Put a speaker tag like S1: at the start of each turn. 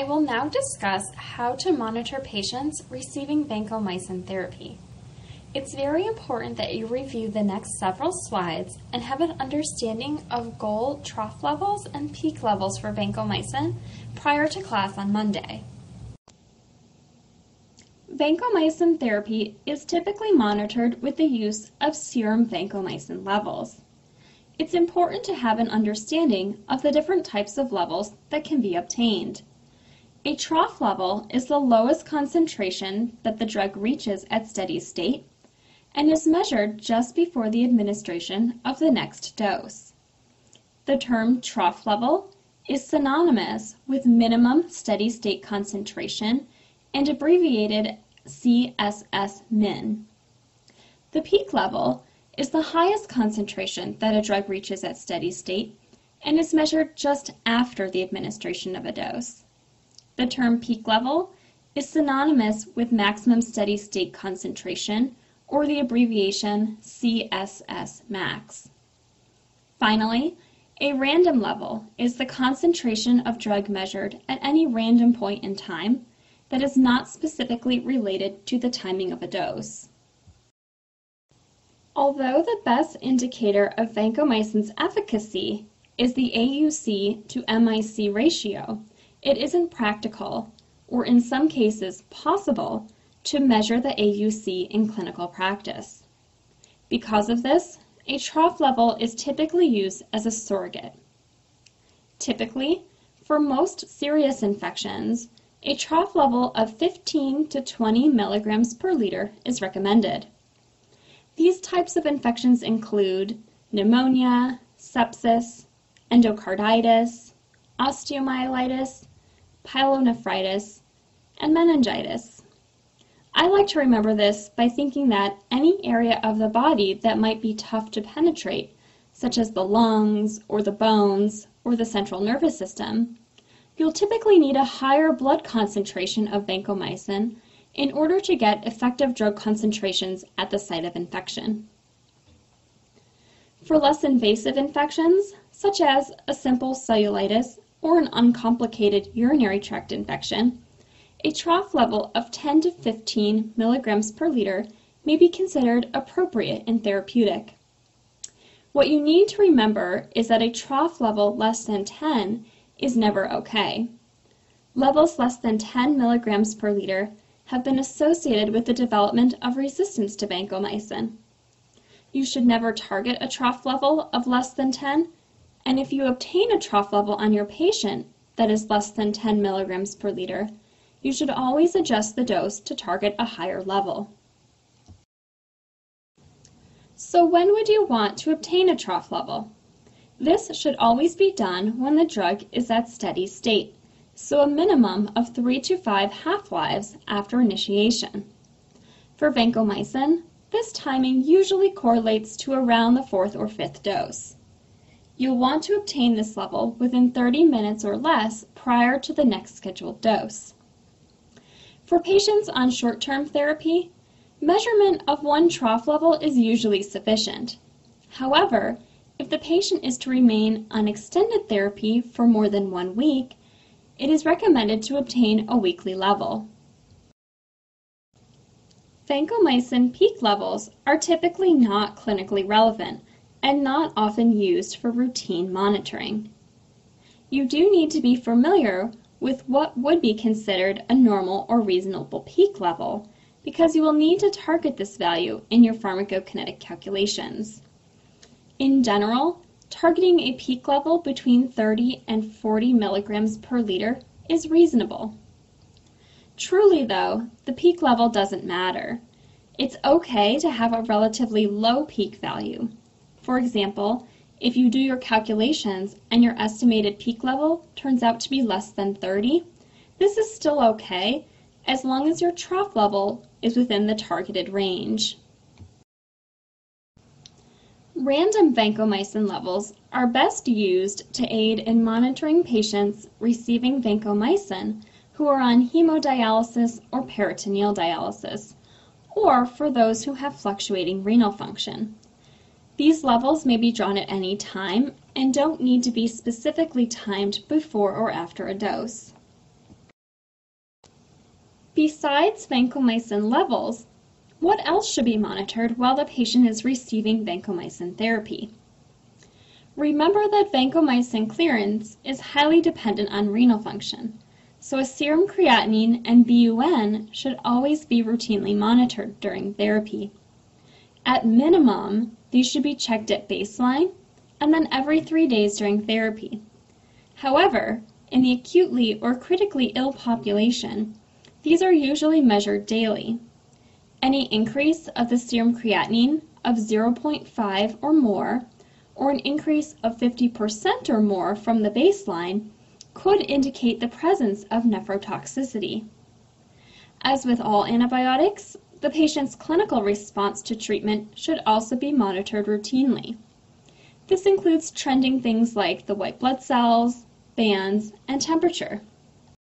S1: I will now discuss how to monitor patients receiving vancomycin therapy. It's very important that you review the next several slides and have an understanding of goal trough levels and peak levels for vancomycin prior to class on Monday. Vancomycin therapy is typically monitored with the use of serum vancomycin levels. It's important to have an understanding of the different types of levels that can be obtained. A trough level is the lowest concentration that the drug reaches at steady state and is measured just before the administration of the next dose. The term trough level is synonymous with minimum steady state concentration and abbreviated CSS-min. The peak level is the highest concentration that a drug reaches at steady state and is measured just after the administration of a dose. The term peak level is synonymous with maximum steady state concentration, or the abbreviation CSS-max. Finally, a random level is the concentration of drug measured at any random point in time that is not specifically related to the timing of a dose. Although the best indicator of vancomycin's efficacy is the AUC to MIC ratio, it isn't practical, or in some cases possible, to measure the AUC in clinical practice. Because of this, a trough level is typically used as a surrogate. Typically, for most serious infections, a trough level of 15 to 20 milligrams per liter is recommended. These types of infections include pneumonia, sepsis, endocarditis, osteomyelitis, pyelonephritis, and meningitis. I like to remember this by thinking that any area of the body that might be tough to penetrate, such as the lungs or the bones or the central nervous system, you'll typically need a higher blood concentration of vancomycin in order to get effective drug concentrations at the site of infection. For less invasive infections, such as a simple cellulitis or an uncomplicated urinary tract infection, a trough level of 10 to 15 milligrams per liter may be considered appropriate in therapeutic. What you need to remember is that a trough level less than 10 is never okay. Levels less than 10 milligrams per liter have been associated with the development of resistance to vancomycin. You should never target a trough level of less than 10, and if you obtain a trough level on your patient that is less than 10 milligrams per liter, you should always adjust the dose to target a higher level. So when would you want to obtain a trough level? This should always be done when the drug is at steady state, so a minimum of 3 to 5 half-lives after initiation. For vancomycin, this timing usually correlates to around the 4th or 5th dose. You'll want to obtain this level within 30 minutes or less prior to the next scheduled dose. For patients on short-term therapy, measurement of one trough level is usually sufficient. However, if the patient is to remain on extended therapy for more than 1 week, it is recommended to obtain a weekly level. Vancomycin peak levels are typically not clinically relevant and not often used for routine monitoring. You do need to be familiar with what would be considered a normal or reasonable peak level, because you will need to target this value in your pharmacokinetic calculations. In general, targeting a peak level between 30 and 40 milligrams per liter is reasonable. Truly though, the peak level doesn't matter. It's okay to have a relatively low peak value. For example, if you do your calculations and your estimated peak level turns out to be less than 30, this is still okay as long as your trough level is within the targeted range. Random vancomycin levels are best used to aid in monitoring patients receiving vancomycin who are on hemodialysis or peritoneal dialysis, or for those who have fluctuating renal function. These levels may be drawn at any time and don't need to be specifically timed before or after a dose. Besides vancomycin levels, what else should be monitored while the patient is receiving vancomycin therapy? Remember that vancomycin clearance is highly dependent on renal function, so a serum creatinine and BUN should always be routinely monitored during therapy. At minimum, these should be checked at baseline and then every 3 days during therapy. However, in the acutely or critically ill population, these are usually measured daily. Any increase of the serum creatinine of 0.5 or more, or an increase of 50% or more from the baseline, could indicate the presence of nephrotoxicity. As with all antibiotics, the patient's clinical response to treatment should also be monitored routinely. This includes trending things like the white blood cells, bands, and temperature.